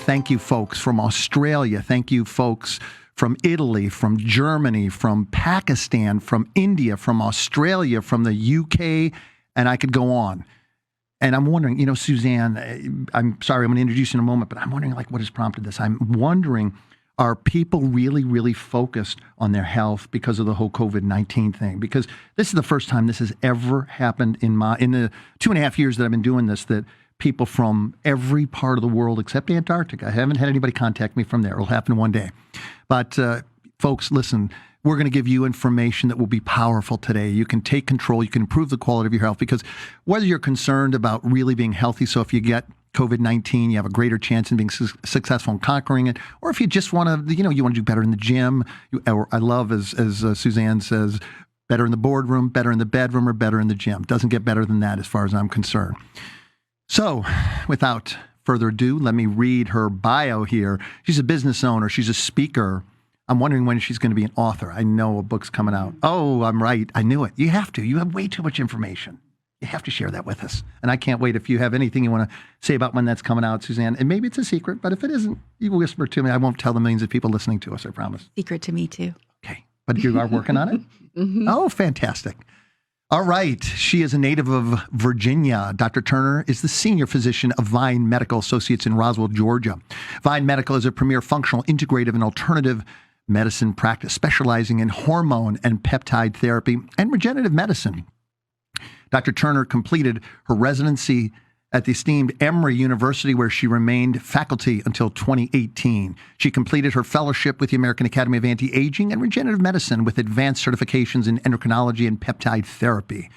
Thank you, folks from Australia. Thank you, folks from Italy, from Germany, from Pakistan, from India, from Australia, from the UK, and I could go on. And I'm wondering, Suzanne, I'm sorry, I'm going to introduce you in a moment, but I'm wondering, what has prompted this? I'm wondering, are people really, really focused on their health because of the whole COVID-19 thing? Because this is the first time this has ever happened in the 2.5 years that I've been doing this, that people from every part of the world except Antarctica. I haven't had anybody contact me from there. It'll happen one day. But folks, listen, we're going to give you information that will be powerful today. You can take control. You can improve the quality of your health, because whether you're concerned about really being healthy, so if you get COVID-19, you have a greater chance in being successful in conquering it, or if you just want to, you want to do better in the gym, or I love, as Suzanne says, better in the boardroom, better in the bedroom, or better in the gym. Doesn't get better than that as far as I'm concerned. So, without further ado, let me read her bio here. She's a business owner. She's a speaker. I'm wondering when she's going to be an author. I know a book's coming out. Oh, I'm right. I knew it. You have to. You have way too much information. You have to share that with us. And I can't wait if you have anything you want to say about when that's coming out, Suzanne. And maybe it's a secret, but if it isn't, you whisper to me. I won't tell the millions of people listening to us, I promise. Secret to me, too. Okay. But you are working on it? Mm-hmm. Oh, fantastic. All right. She is a native of Virginia. Dr. Turner is the senior physician of Vine Medical Associates in Roswell, Georgia. Vine Medical is a premier functional, integrative, and alternative medicine practice specializing in hormone and peptide therapy and regenerative medicine. Dr. Turner completed her residency at the esteemed Emory University, where she remained faculty until 2018. She completed her fellowship with the American Academy of Anti-Aging and Regenerative Medicine with advanced certifications in endocrinology and peptide therapy.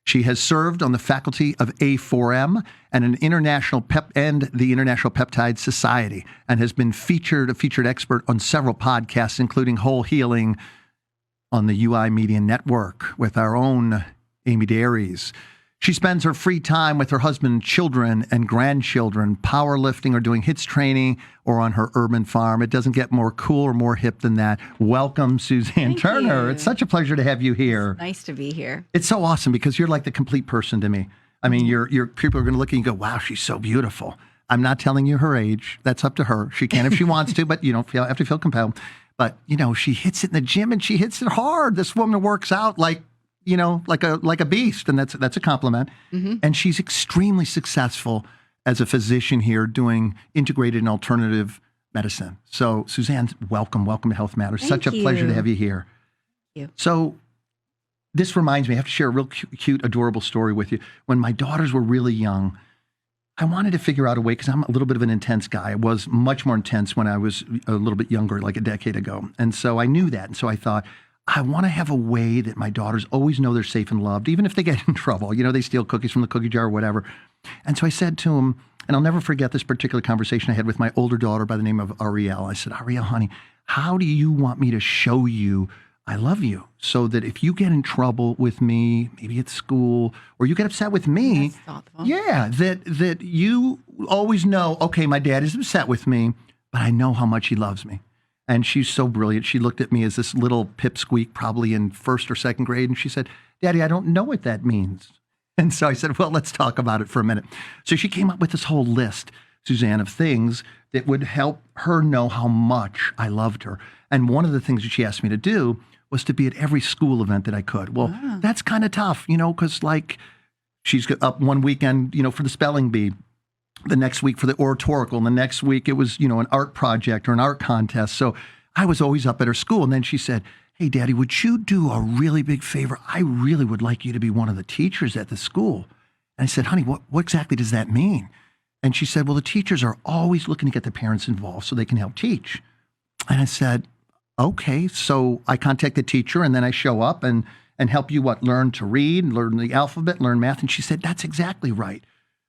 She has served on the faculty of A4M and the International Peptide Society, and has been a featured expert on several podcasts, including Whole Healing on the UI Media Network with our own Amy Dairies. She spends her free time with her husband, children, and grandchildren, powerlifting or doing HIIT training or on her urban farm. It doesn't get more cool or more hip than that. Welcome, Suzanne Turner. It's such a pleasure to have you here. It's nice to be here. It's so awesome because you're like the complete person to me. I mean, your people are going to look at you and go, wow, she's so beautiful. I'm not telling you her age. That's up to her. She can if she wants to, but you don't have to feel compelled. But, she hits it in the gym and she hits it hard. This woman works out like a beast, and that's a compliment. Mm-hmm. And she's extremely successful as a physician here doing integrated and alternative medicine. So, Suzanne, welcome to Health Matters. Such a pleasure to have you here. Thank you. So, this reminds me, I have to share a real cute, adorable story with you. When my daughters were really young, I wanted to figure out a way, because I'm a little bit of an intense guy. I was much more intense when I was a little bit younger, like a decade ago. And so I knew that. And so I thought, I want to have a way that my daughters always know they're safe and loved, even if they get in trouble. They steal cookies from the cookie jar or whatever. And so I said to them, and I'll never forget this particular conversation I had with my older daughter by the name of Ariel. I said, Ariel, honey, how do you want me to show you I love you, so that if you get in trouble with me, maybe at school, or you get upset with me, that you always know, okay, my dad is upset with me, but I know how much he loves me. And she's so brilliant. She looked at me as this little pipsqueak, probably in first or second grade, and she said, Daddy, I don't know what that means. And so I said, well, let's talk about it for a minute. So she came up with this whole list, Suzanne, of things that would help her know how much I loved her. And one of the things that she asked me to do was to be at every school event that I could. Well, that's kind of tough, because she's up one weekend, for the spelling bee, the next week for the oratorical, and the next week it was, an art project or an art contest. So I was always up at her school. And then she said, hey, Daddy, would you do a really big favor? I really would like you to be one of the teachers at the school. And I said, honey, what exactly does that mean? And she said, well, the teachers are always looking to get the parents involved so they can help teach. And I said, okay. So I contact the teacher, and then I show up and help you learn to read, learn the alphabet, learn math. And she said, that's exactly right.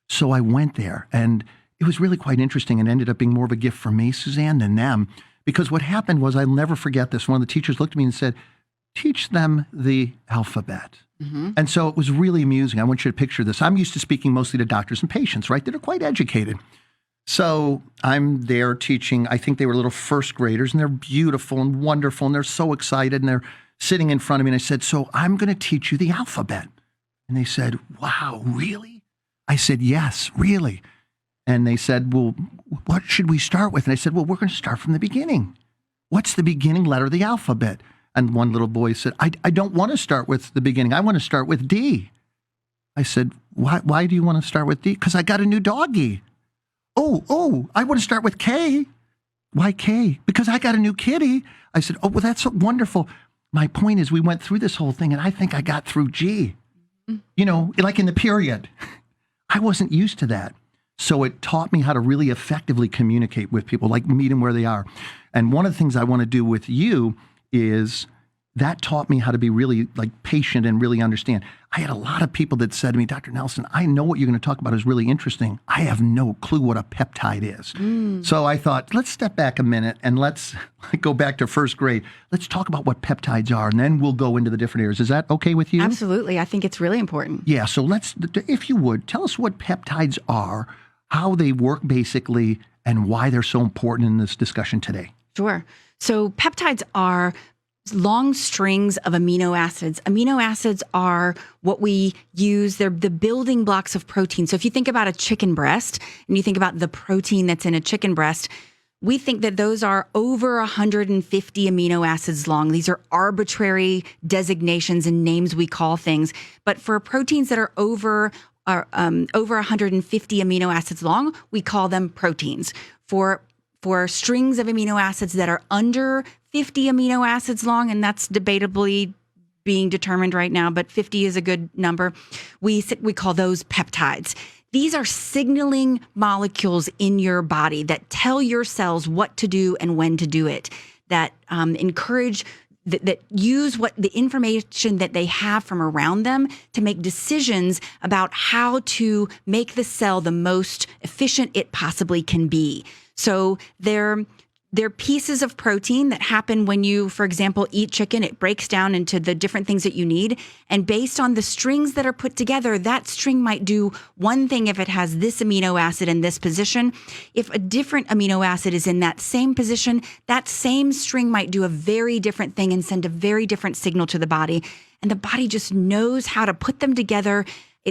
So I went there, and it was really quite interesting, and ended up being more of a gift for me, Suzanne, than them. Because what happened was, I'll never forget this. One of the teachers looked at me and said, teach them the alphabet. Mm-hmm. And so it was really amusing. I want you to picture this. I'm used to speaking mostly to doctors and patients, right, that are quite educated. So I'm there teaching, I think they were little first graders, and they're beautiful and wonderful, and they're so excited, and they're sitting in front of me, and I said, so I'm going to teach you the alphabet. And they said, wow, really? I said, yes, really. And they said, well, what should we start with? And I said, well, we're going to start from the beginning. What's the beginning letter of the alphabet? And one little boy said, I don't want to start with the beginning. I want to start with D. I said, why do you want to start with D? Because I got a new doggie. Oh, I want to start with K. Why K? Because I got a new kitty. I said, oh, well, that's so wonderful. My point is we went through this whole thing, and I think I got through G. You know, like in the period. I wasn't used to that. So it taught me how to really effectively communicate with people, like meet them where they are. And one of the things I want to do with you is that taught me how to be really like patient and really understand. I had a lot of people that said to me, Dr. Nelson, I know what you're going to talk about is really interesting. I have no clue what a peptide is. So I thought, let's step back a minute and let's go back to first grade. Let's talk about what peptides are, and then we'll go into the different areas. Is that okay with you? Absolutely. I think it's really important. Yeah. So let's, if you would, tell us what peptides are, how they work basically, and why they're so important in this discussion today. Sure. So peptides are long strings of amino acids. Amino acids are what we use. They're the building blocks of protein. So if you think about a chicken breast and you think about the protein that's in a chicken breast, we think that those are over 150 amino acids long. These are arbitrary designations and names we call things. But for proteins that are over 150 amino acids long, we call them proteins. For strings of amino acids that are under 50 amino acids long, and that's debatably being determined right now, but 50 is a good number, we call those peptides. These are signaling molecules in your body that tell your cells what to do and when to do it, that encourage, that use what the information that they have from around them to make decisions about how to make the cell the most efficient it possibly can be. So they're pieces of protein that happen when you, for example, eat chicken. It breaks down into the different things that you need. And based on the strings that are put together, that string might do one thing if it has this amino acid in this position. If a different amino acid is in that same position, that same string might do a very different thing and send a very different signal to the body. And the body just knows how to put them together.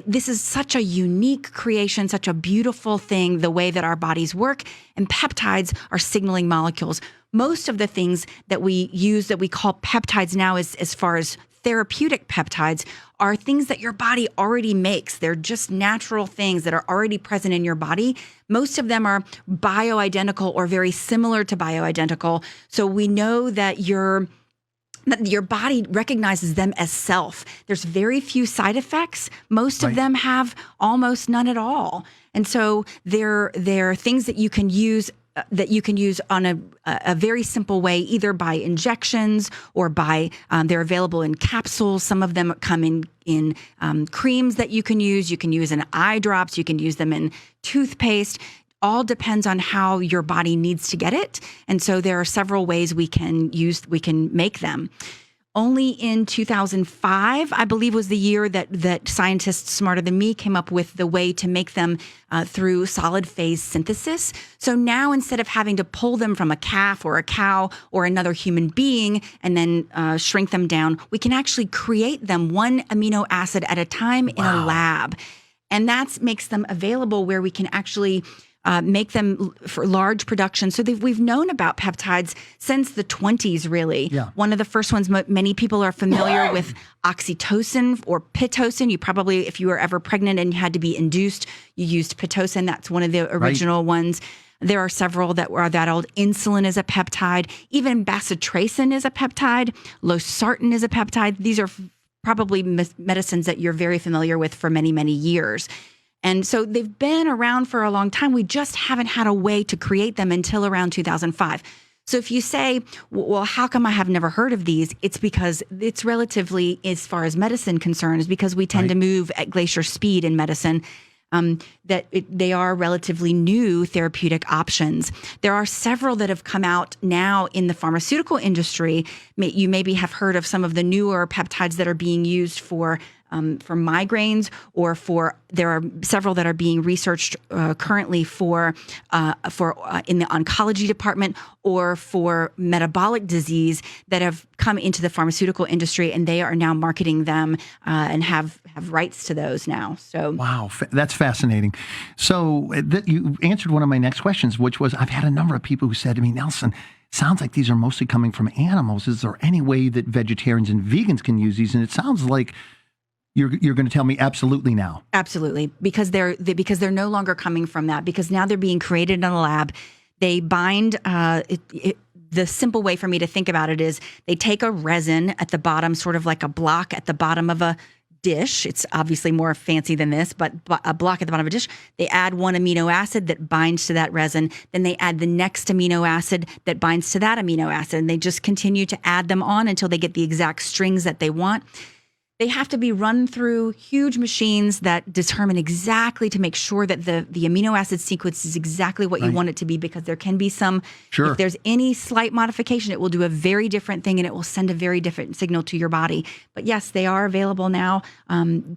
This is such a unique creation, such a beautiful thing, the way that our bodies work. And peptides are signaling molecules. Most of the things that we use that we call peptides now, as far as therapeutic peptides, are things that your body already makes. They're just natural things that are already present in your body. Most of them are bioidentical or very similar to bioidentical. So we know that your body recognizes them as self. There's very few side effects. Most of them have almost none at all. And so they're things that you can use on a very simple way, either by injections or by they're available in capsules. Some of them come in creams that you can use. You can use in eye drops. You can use them in toothpaste. All depends on how your body needs to get it. And so there are several ways we can make them. Only in 2005, I believe, was the year that scientists smarter than me came up with the way to make them through solid phase synthesis. So now, instead of having to pull them from a calf or a cow or another human being and then shrink them down, we can actually create them one amino acid at a time in a lab. And that makes them available where we can actually make them for large production. So we've known about peptides since the 20s, really. Yeah. One of the first ones, many people are familiar with oxytocin or Pitocin. You probably, if you were ever pregnant and had to be induced, you used Pitocin. That's one of the original ones. There are several that were that old. Insulin is a peptide. Even bacitracin is a peptide. Losartan is a peptide. These are probably medicines that you're very familiar with for many, many years. And so they've been around for a long time. We just haven't had a way to create them until around 2005. So if you say, well, how come I have never heard of these? It's because it's relatively, as far as medicine concerned, is because we tend to move at glacier speed in medicine, they are relatively new therapeutic options. There are several that have come out now in the pharmaceutical industry. You maybe have heard of some of the newer peptides that are being used for migraines, or there are several that are being researched currently for in the oncology department, or for metabolic disease, that have come into the pharmaceutical industry, and they are now marketing them and have rights to those now. So wow, that's fascinating. So you answered one of my next questions, which was, I've had a number of people who said to me, Nelson, sounds like these are mostly coming from animals. Is there any way that vegetarians and vegans can use these? And it sounds like you're going to tell me absolutely now. Absolutely, because they're no longer coming from that, because now they're being created in a lab. They bind. The simple way for me to think about it is they take a resin at the bottom, sort of like a block at the bottom of a dish. It's obviously more fancy than this, but a block at the bottom of a dish. They add one amino acid that binds to that resin. Then they add the next amino acid that binds to that amino acid. And they just continue to add them on until they get the exact strings that they want. They have to be run through huge machines that determine exactly, to make sure that the amino acid sequence is exactly what you want it to be, because there can be some, if there's any slight modification, it will do a very different thing and it will send a very different signal to your body. But yes, they are available now,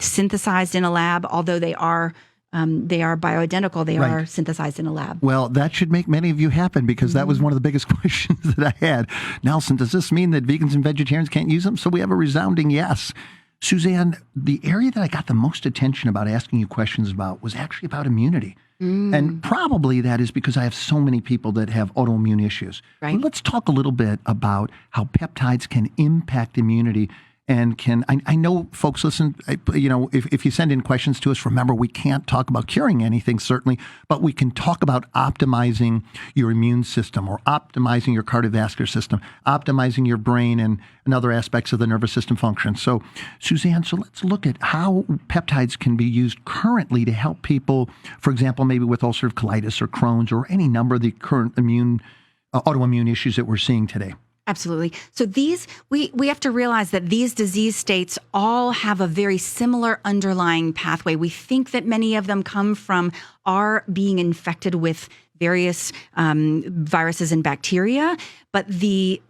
synthesized in a lab, although they are bioidentical. They are synthesized in a lab. Well, that should make many of you happy, because that was one of the biggest questions that I had. Nelson, does this mean that vegans and vegetarians can't use them? So we have a resounding yes. Suzanne, the area that I got the most attention about asking you questions about was actually about immunity. And probably that is because I have so many people that have autoimmune issues. Right. Well, let's talk a little bit about how peptides can impact immunity. And I know folks listen, if you send in questions to us, remember, we can't talk about curing anything, certainly, but we can talk about optimizing your immune system, or optimizing your cardiovascular system, optimizing your brain and other aspects of the nervous system function. So, Suzanne, let's look at how peptides can be used currently to help people, for example, maybe with ulcerative colitis or Crohn's, or any number of the current autoimmune issues that we're seeing today. Absolutely. So we have to realize that these disease states all have a very similar underlying pathway. We think that many of them come from our being infected with various viruses and bacteria, but the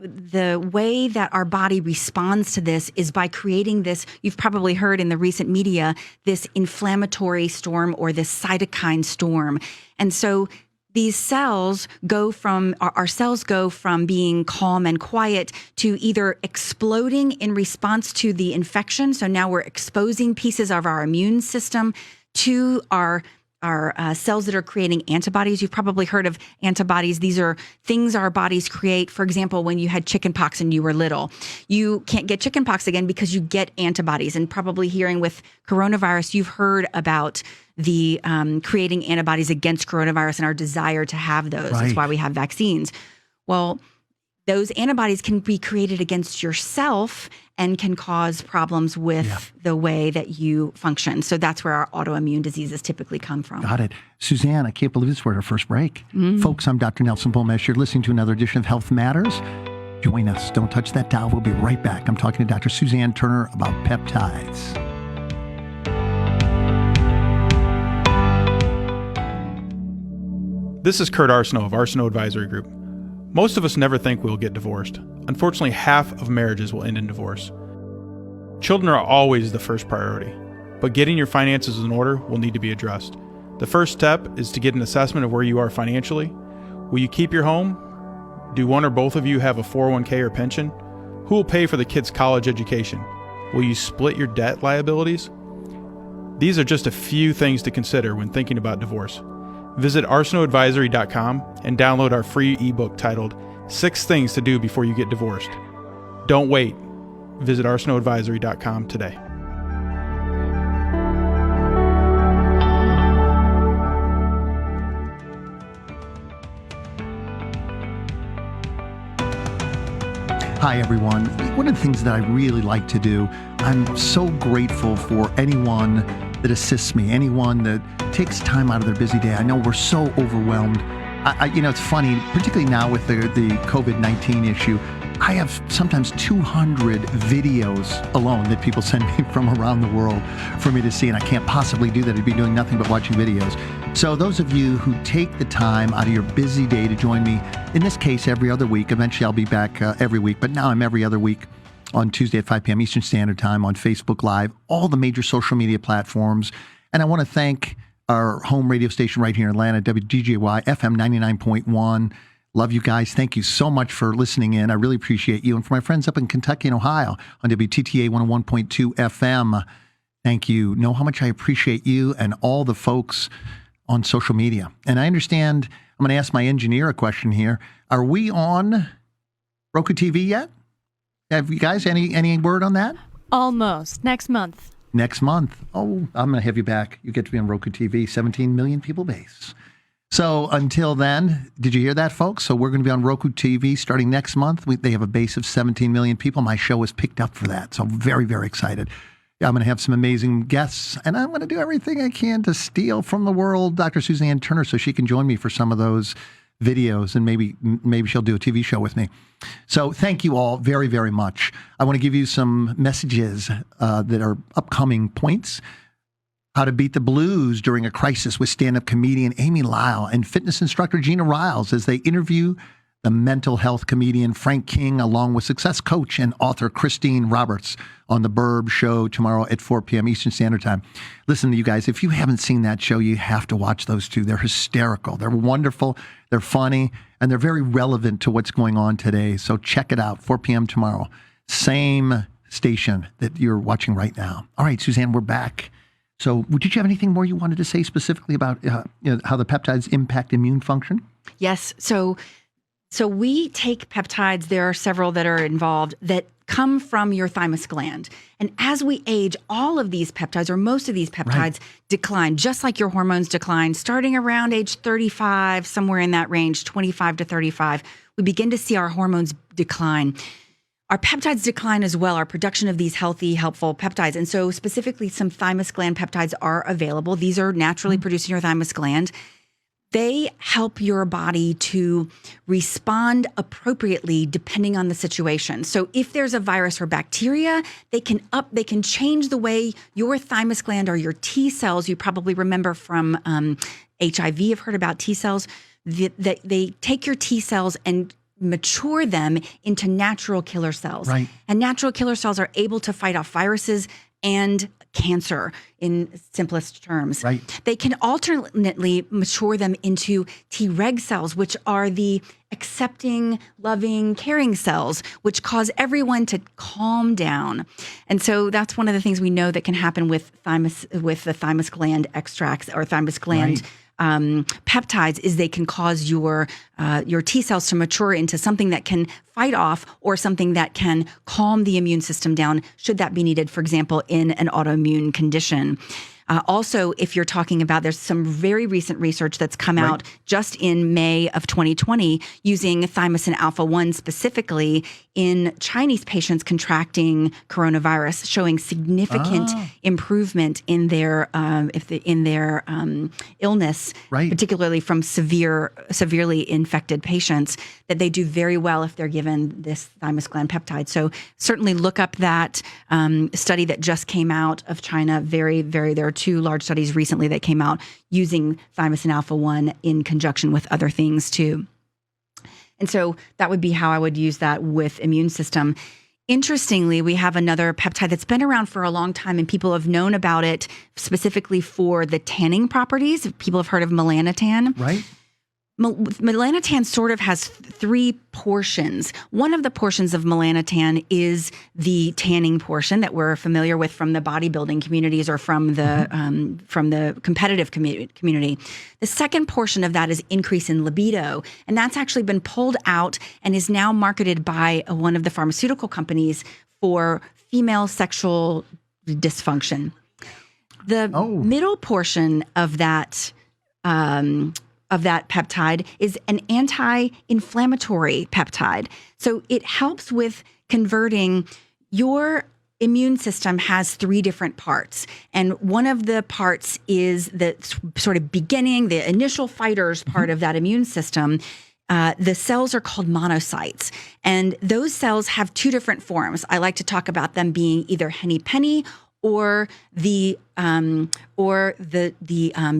way that our body responds to this is by creating this, you've probably heard in the recent media, this inflammatory storm, or this cytokine storm. And so these cells our cells go from being calm and quiet to either exploding in response to the infection. So now we're exposing pieces of our immune system to our cells that are creating antibodies. You've probably heard of antibodies. These are things our bodies create. For example, when you had chickenpox and you were little, you can't get chickenpox again because you get antibodies. And probably hearing with coronavirus, you've heard about the creating antibodies against coronavirus and our desire to have those. Right. That's why we have vaccines. Well, those antibodies can be created against yourself and can cause problems with the way that you function. So that's where our autoimmune diseases typically come from. Got it. Suzanne, I can't believe this. We're at our first break. Folks, I'm Dr. Nelson Bulmash. You're listening to another edition of Health Matters. Join us. Don't touch that dial. We'll be right back. I'm talking to Dr. Suzanne Turner about peptides. This is Kurt Arsenault of Arsenault Advisory Group. Most of us never think we'll get divorced. Unfortunately, half of marriages will end in divorce. Children are always the first priority, but getting your finances in order will need to be addressed. The first step is to get an assessment of where you are financially. Will you keep your home? Do one or both of you have a 401k or pension? Who will pay for the kids' college education? Will you split your debt liabilities? These are just a few things to consider when thinking about divorce. Visit arsenaultadvisory.com and download our free ebook titled 6 Things to Do Before You Get Divorced. Don't wait. Visit arsenaultadvisory.com today. Hi, everyone. One of the things that I really like to do, I'm so grateful for anyone that assists me, anyone that takes time out of their busy day. I know we're so overwhelmed. It's funny, particularly now with the COVID-19 issue, I have sometimes 200 videos alone that people send me from around the world for me to see, and I can't possibly do that. I'd be doing nothing but watching videos. So those of you who take the time out of your busy day to join me, in this case, every other week, eventually I'll be back every week, but now I'm every other week. on Tuesday at 5 p.m. Eastern Standard Time on Facebook Live, all the major social media platforms. And I want to thank our home radio station right here in Atlanta, WGJY FM 99.1. Love you guys. Thank you so much for listening in. I really appreciate you. And for my friends up in Kentucky and Ohio on WTTA 101.2 FM, thank you. Know how much I appreciate you and all the folks on social media. And I understand, I'm going to ask my engineer a question here. Are we on Roku TV yet? Have you guys any word on that? Almost. Next month. Next month. Oh, I'm going to have you back. You get to be on Roku TV, 17 million people base. So until then, did you hear that, folks? So we're going to be on Roku TV starting next month. They have a base of 17 million people. My show is picked up for that. So I'm very, very excited. I'm going to have some amazing guests, and I'm going to do everything I can to steal from the world Dr. Suzanne Turner so she can join me for some of those videos, and maybe she'll do a TV show with me. So thank you all very, very much. I want to give you some messages that are upcoming points. How to Beat the Blues During a Crisis with stand-up comedian Amy Lyle and fitness instructor Gina Riles as they interview the mental health comedian Frank King, along with success coach and author Christine Roberts on The Burb Show tomorrow at 4 p.m. Eastern Standard Time. Listen to you guys. If you haven't seen that show, you have to watch those two. They're hysterical. They're wonderful. They're funny. And they're very relevant to what's going on today. So check it out, 4 p.m. tomorrow. Same station that you're watching right now. All right, Suzanne, we're back. So did you have anything more you wanted to say specifically about how the peptides impact immune function? Yes. So we take peptides. There are several that are involved that come from your thymus gland. And as we age, all of these peptides, or most of these peptides, decline, just like your hormones decline. Starting around age 35, somewhere in that range, 25 to 35, we begin to see our hormones decline. Our peptides decline as well, our production of these healthy, helpful peptides. And so specifically, some thymus gland peptides are available. These are naturally produced in your thymus gland. They help your body to respond appropriately depending on the situation. So if there's a virus or bacteria, they can change the way your thymus gland or your T cells, you probably remember from HIV, have heard about T cells, that they take your T cells and mature them into natural killer cells. Right. And natural killer cells are able to fight off viruses and cancer in simplest terms. Right. They can alternately mature them into Treg cells, which are the accepting, loving, caring cells, which cause everyone to calm down. And so that's one of the things we know that can happen with the thymus gland extracts or thymus gland peptides is they can cause your T cells to mature into something that can fight off or something that can calm the immune system down, should that be needed, for example, in an autoimmune condition. Also, if you're talking about, there's some very recent research that's come out just in May of 2020 using thymosin alpha-1 specifically in Chinese patients contracting coronavirus, showing significant improvement in their illness, particularly from severely infected patients, that they do very well if they're given this thymus gland peptide. So certainly look up that study that just came out of China. There are two large studies recently that came out using thymosin alpha-1 in conjunction with other things too. And so that would be how I would use that with immune system. Interestingly, we have another peptide that's been around for a long time, and people have known about it specifically for the tanning properties. People have heard of Melanitan. Right. Melanitan sort of has three portions. One of the portions of Melanitan is the tanning portion that we're familiar with from the bodybuilding communities or from the competitive community. The second portion of that is increase in libido, and that's actually been pulled out and is now marketed by one of the pharmaceutical companies for female sexual dysfunction. The middle portion of that peptide is an anti-inflammatory peptide. So it helps with converting. Your immune system has three different parts. And one of the parts is the sort of beginning, the initial fighters part of that immune system. The cells are called monocytes. And those cells have two different forms. I like to talk about them being either henny penny or the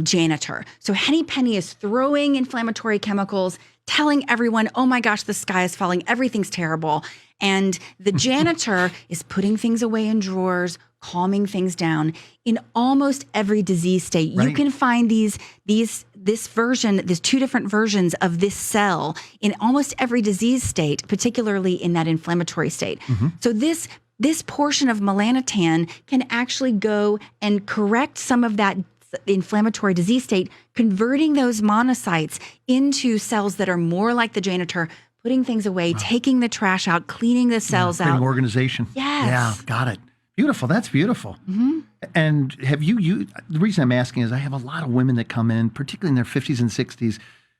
janitor. So Henny Penny is throwing inflammatory chemicals, telling everyone, "Oh my gosh, the sky is falling, everything's terrible." And the janitor is putting things away in drawers, calming things down. In almost every disease state, you can find these two different versions of this cell in almost every disease state, particularly in that inflammatory state. So this portion of melanitan can actually go and correct some of that inflammatory disease state, converting those monocytes into cells that are more like the janitor, putting things away, taking the trash out, cleaning the cells out. Organization. Yes. Yeah, got it. Beautiful. That's beautiful. And have the reason I'm asking is I have a lot of women that come in, particularly in their 50s and 60s,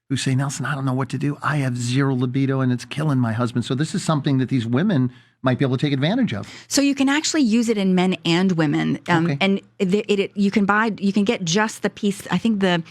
who say, "Nelson, I don't know what to do. I have zero libido and it's killing my husband." So this is something that these women might be able to take advantage of. So you can actually use it in men and women, and you can get just the piece. I think the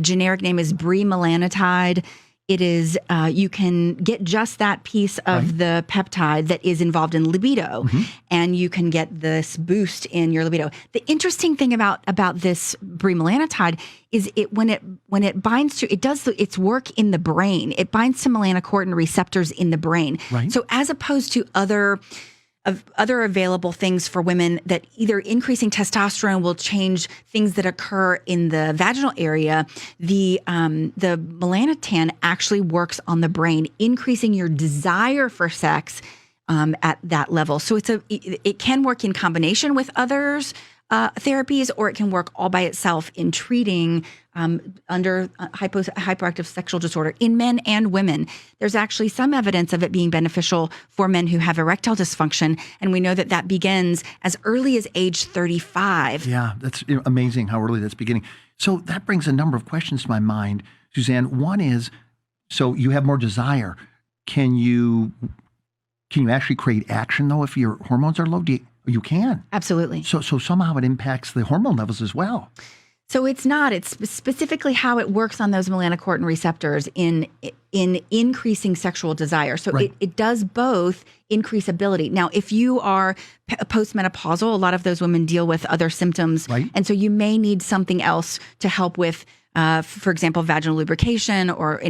generic name is bremelanotide. It is you can get just that piece of the peptide that is involved in libido, and you can get this boost in your libido. The interesting thing about this bremelanotide is when it binds to, it does its work in the brain. It binds to melanocortin receptors in the brain. Right. So as opposed to other available things for women, that either increasing testosterone will change things that occur in the vaginal area, the melanitan actually works on the brain, increasing your desire for sex at that level. So it can work in combination with others therapies, or it can work all by itself in treating under hypoactive sexual disorder in men and women. There's actually some evidence of it being beneficial for men who have erectile dysfunction, and we know that begins as early as age 35. Yeah, that's amazing how early that's beginning. So that brings a number of questions to my mind, Suzanne. One is, so you have more desire. Can you actually create action, though, if your hormones are low? You can. Absolutely. So somehow it impacts the hormone levels as well. So it's not. It's specifically how it works on those melanocortin receptors in increasing sexual desire. So it does both increase ability. Now, if you are postmenopausal, a lot of those women deal with other symptoms. Right. And so you may need something else to help with, for example, vaginal lubrication or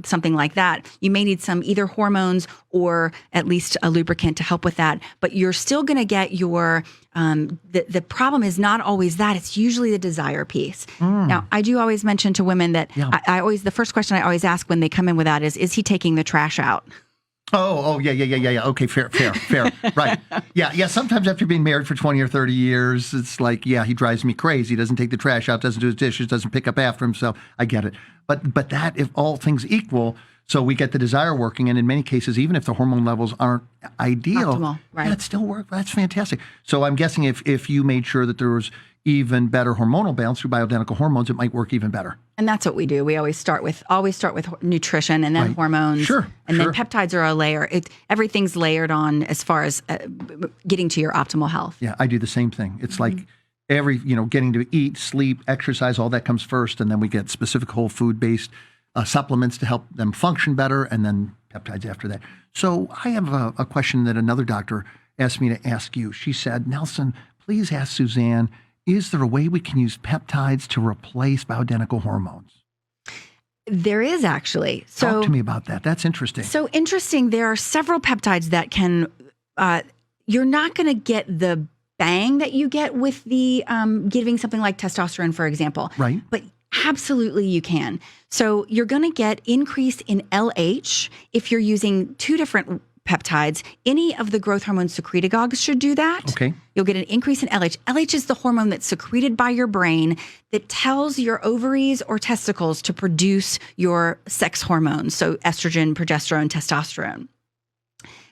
something like that. You may need some either hormones or at least a lubricant to help with that. But you're still going to get your, the problem is not always that. It's usually the desire piece. Now, I do always mention to women that the first question I always ask when they come in with that is he taking the trash out? Oh, yeah. Okay, fair. Right. Yeah. Sometimes after being married for 20 or 30 years, it's like, he drives me crazy. He doesn't take the trash out, doesn't do his dishes, doesn't pick up after himself. I get it. But that, if all things equal, so we get the desire working, and in many cases, even if the hormone levels aren't ideal, optimal, right. It still works. That's fantastic. So I'm guessing if you made sure that there was even better hormonal balance through bioidentical hormones, it might work even better. And that's what we do. We always start with nutrition and then hormones. Sure. And then peptides are a layer. Everything's layered on as far as getting to your optimal health. Yeah, I do the same thing. It's like getting to eat, sleep, exercise, all that comes first. And then we get specific whole food-based supplements to help them function better, and then peptides after that. So I have a question that another doctor asked me to ask you. She said, "Nelson, please ask Suzanne, is there a way we can use peptides to replace bioidentical hormones?" There is actually. Talk to me about that. That's interesting. So interesting. There are several peptides that can, you're not going to get the bang that you get with the giving something like testosterone, for example. Right. But absolutely you can. So you're going to get increase in LH if you're using two different peptides. Any of the growth hormone secretagogues should do that. Okay. You'll get an increase in LH. LH is the hormone that's secreted by your brain that tells your ovaries or testicles to produce your sex hormones, so estrogen, progesterone, testosterone.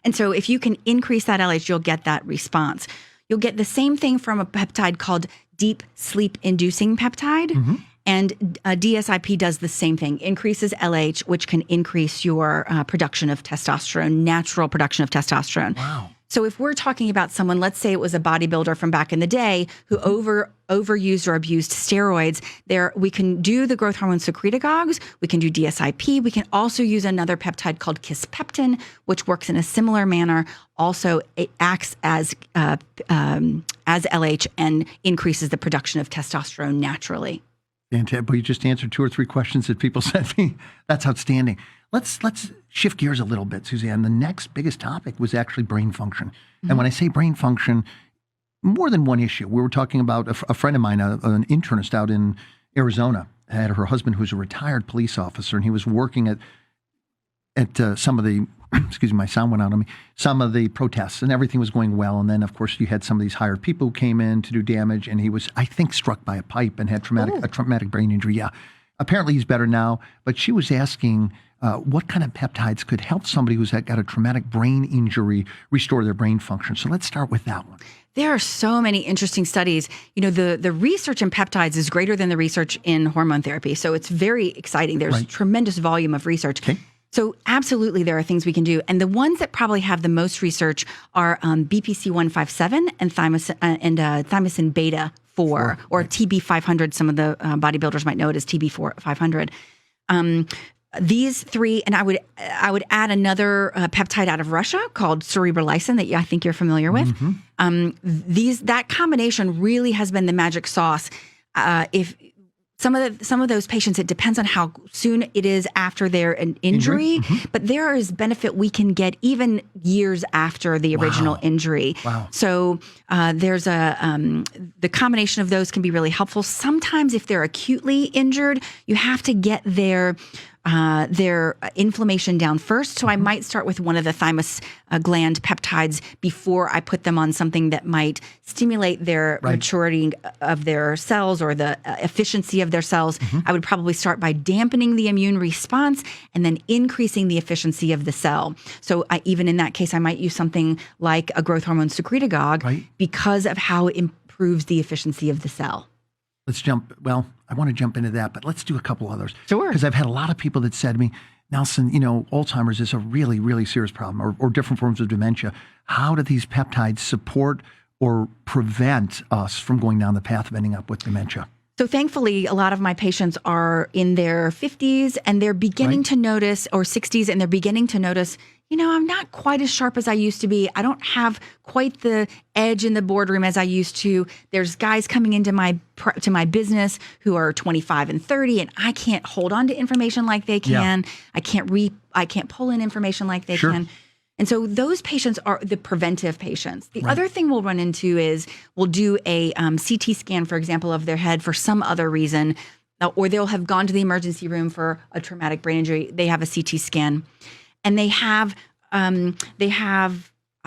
And so if you can increase that LH, you'll get that response. You'll get the same thing from a peptide called deep sleep inducing peptide. And DSIP does the same thing, increases LH, which can increase your production of testosterone, natural production of testosterone. Wow. So if we're talking about someone, let's say it was a bodybuilder from back in the day who overused or abused steroids, we can do the growth hormone secretagogues, we can do DSIP, we can also use another peptide called kisspeptin, which works in a similar manner. Also, it acts as as LH and increases the production of testosterone naturally. Fantastic. But you just answered 2 or 3 questions that people sent me. That's outstanding. Let's shift gears a little bit, Suzanne. The next biggest topic was actually brain function. And when I say brain function, more than one issue. We were talking about a friend of mine, an internist out in Arizona, had her husband who's a retired police officer, and he was working at some of the, excuse me, my sound went out on me, some of the protests, and everything was going well. And then, of course, you had some of these hired people who came in to do damage, and he was, I think, struck by a pipe and had a traumatic brain injury. Yeah. Apparently he's better now, but she was asking what kind of peptides could help somebody who's got a traumatic brain injury restore their brain function. So let's start with that one. There are so many interesting studies. You know, the research in peptides is greater than the research in hormone therapy. So it's very exciting. There's tremendous volume of research. Okay. So absolutely there are things we can do. And the ones that probably have the most research are BPC-157 and thymosin beta 4, or TB500. Some of the bodybuilders might know it as TB500. These 3, and I would add another peptide out of Russia called cerebrolysine that I think you're familiar with. That combination really has been the magic sauce. If some of those patients, it depends on how soon it is after their injury, but there is benefit we can get even years after the original injury. Wow. So there's the combination of those can be really helpful. Sometimes if they're acutely injured, you have to get their inflammation down first. So I might start with one of the thymus gland peptides before I put them on something that might stimulate their maturity of their cells or the efficiency of their cells. I would probably start by dampening the immune response and then increasing the efficiency of the cell. So even in that case, I might use something like a growth hormone secretagogue because of how it improves the efficiency of the cell. I want to jump into that, but let's do a couple others. Sure. Because I've had a lot of people that said to me, Nelson, Alzheimer's is a really, really serious problem, or different forms of dementia. How do these peptides support or prevent us from going down the path of ending up with dementia? So thankfully, a lot of my patients are in their 50s and they're beginning to notice, or 60s, and they're beginning to notice, I'm not quite as sharp as I used to be. I don't have quite the edge in the boardroom as I used to. There's guys coming into my business who are 25 and 30, and I can't hold on to information like they can. Yeah. I can't pull in information like they can. And so those patients are the preventive patients. The other thing we'll run into is we'll do a CT scan, for example, of their head for some other reason, or they'll have gone to the emergency room for a traumatic brain injury. They have a CT scan, and they have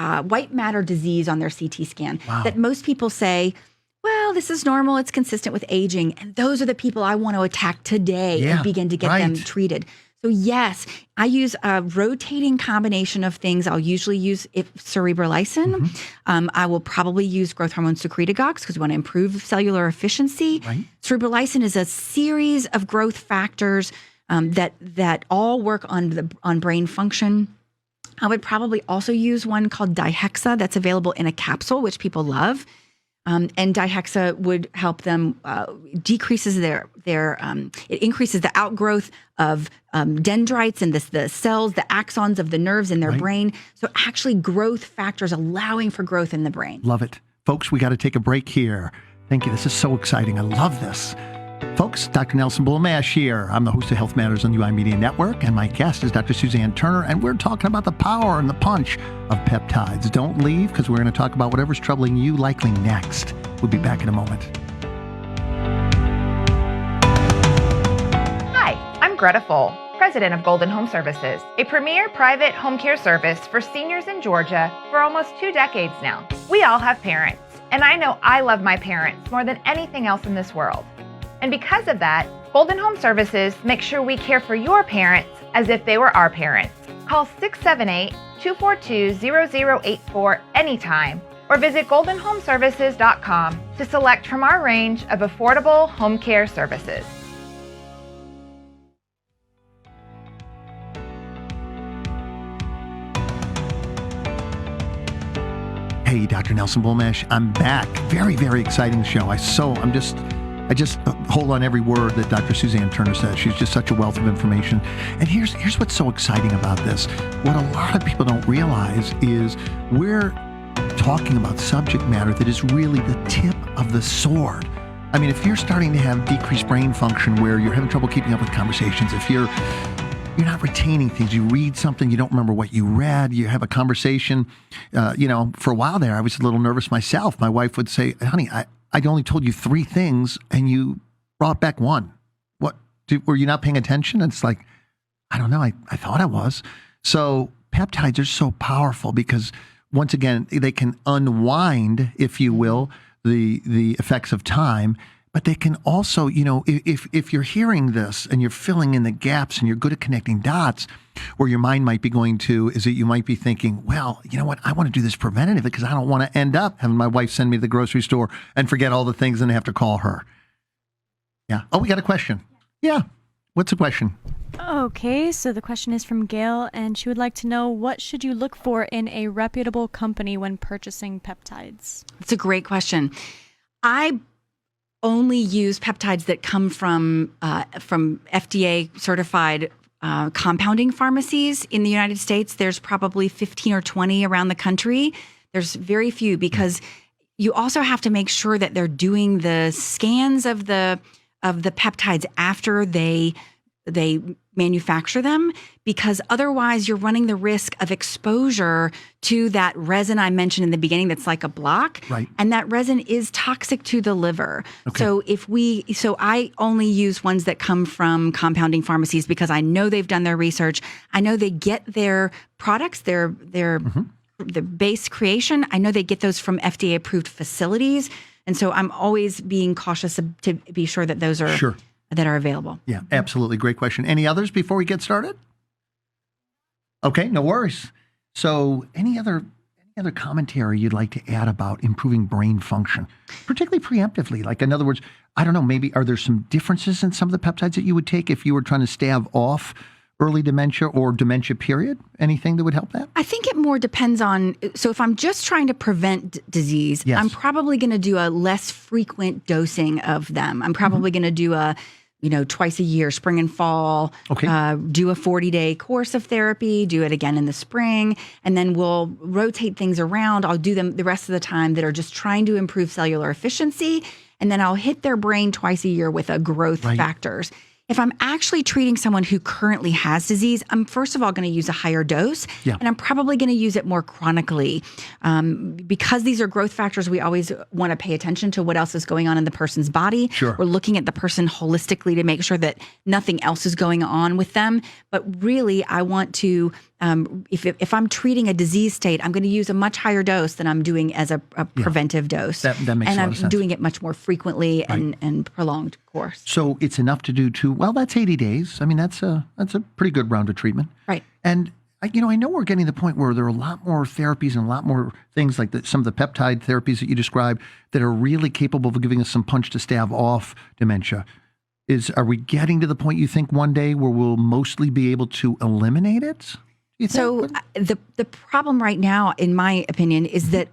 white matter disease on their CT scan that most people say, well, this is normal. It's consistent with aging. And those are the people I want to attack today and begin to get them treated. So yes, I use a rotating combination of things. I'll usually use cerebrolysine. I will probably use growth hormone secretagogues because we want to improve cellular efficiency. Cerebrolysine is a series of growth factors that all work on brain function. I would probably also use one called dihexa that's available in a capsule, which people love. And dihexa would help them decreases it increases the outgrowth of dendrites and the cells, the axons of the nerves in their brain. So actually growth factors allowing for growth in the brain. Love it. Folks, we got to take a break here. Thank you. This is so exciting. I love this. Folks, Dr. Nelson Bulmash here. I'm the host of Health Matters on UI Media Network, and my guest is Dr. Suzanne Turner, and we're talking about the power and the punch of peptides. Don't leave, because we're going to talk about whatever's troubling you likely next. We'll be back in a moment. Hi, I'm Greta Full, president of Golden Home Services, a premier private home care service for seniors in Georgia for almost 2 decades now. We all have parents, and I know I love my parents more than anything else in this world. And because of that, Golden Home Services makes sure we care for your parents as if they were our parents. Call 678-242-0084 anytime or visit goldenhomeservices.com to select from our range of affordable home care services. Hey, Dr. Nelson Bulmash, I'm back. Very, very exciting show. I just hold on every word that Dr. Suzanne Turner says. She's just such a wealth of information. And here's what's so exciting about this. What a lot of people don't realize is we're talking about subject matter that is really the tip of the sword. I mean, if you're starting to have decreased brain function where you're having trouble keeping up with conversations, if you're not retaining things, you read something, you don't remember what you read, you have a conversation, for a while there, I was a little nervous myself. My wife would say, honey, I only told you 3 things and you brought back 1. Were you not paying attention? And it's like, I don't know. I thought I was. So peptides are so powerful because once again, they can unwind, if you will, the effects of time, but they can also, if you're hearing this and you're filling in the gaps and you're good at connecting dots, where your mind might be going to is that you might be thinking, well, you know what? I want to do this preventative because I don't want to end up having my wife send me to the grocery store and forget all the things and have to call her. Yeah. Oh, we got a question. Yeah. What's the question? Okay, so the question is from Gail, and she would like to know, what should you look for in a reputable company when purchasing peptides? It's a great question. I only use peptides that come from FDA certified compounding pharmacies in the United States. There's probably 15 or 20 around the country. There's very few because you also have to make sure that they're doing the scans of the peptides after they manufacture them, because otherwise you're running the risk of exposure to that resin I mentioned in the beginning that's like a block. Right. And that resin is toxic to the liver. Okay. So I only use ones that come from compounding pharmacies because I know they've done their research. I know they get their products, their the base creation. I know they get those from FDA approved facilities. And so I'm always being cautious to be sure that those are that are available. Yeah, absolutely. Great question. Any others before we get started? Okay, no worries. So any other commentary you'd like to add about improving brain function, particularly preemptively? Like, in other words, I don't know, maybe are there some differences in some of the peptides that you would take if you were trying to stave off early dementia or dementia period? Anything that would help that? I think it more depends on, so if I'm just trying to prevent disease, Yes. I'm probably going to do a less frequent dosing of them. I'm probably going to do a, twice a year, spring and fall, Okay. Do a 40-day course of therapy, do it again in the spring, and then we'll rotate things around. I'll do them the rest of the time that are just trying to improve cellular efficiency, and then I'll hit their brain twice a year with a growth factors. If I'm actually treating someone who currently has disease, I'm first of all going to use a higher dose, and I'm probably going to use it more chronically. Because these are growth factors, we always want to pay attention to what else is going on in the person's body. Sure. We're looking at the person holistically to make sure that nothing else is going on with them. But really, I want to, if I'm treating a disease state, I'm going to use a much higher dose than I'm doing as a preventive dose. That makes a lot of sense. And I'm doing it much more frequently and prolonged course. So it's enough to do that's 80 days. I mean, that's a pretty good round of treatment. Right. And I know we're getting to the point where there are a lot more therapies and a lot more things like some of the peptide therapies that you described that are really capable of giving us some punch to stave off dementia. Are we getting to the point you think one day where we'll mostly be able to eliminate it? So the problem right now, in my opinion, is that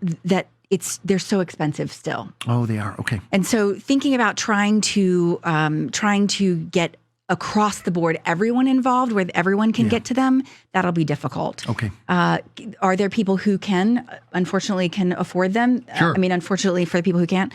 they're so expensive still. Oh, they are. Okay. And so thinking about trying to get across the board everyone involved, where everyone can get to them, that'll be difficult. Okay. Are there people who unfortunately can afford them? Sure. Unfortunately for the people who can't,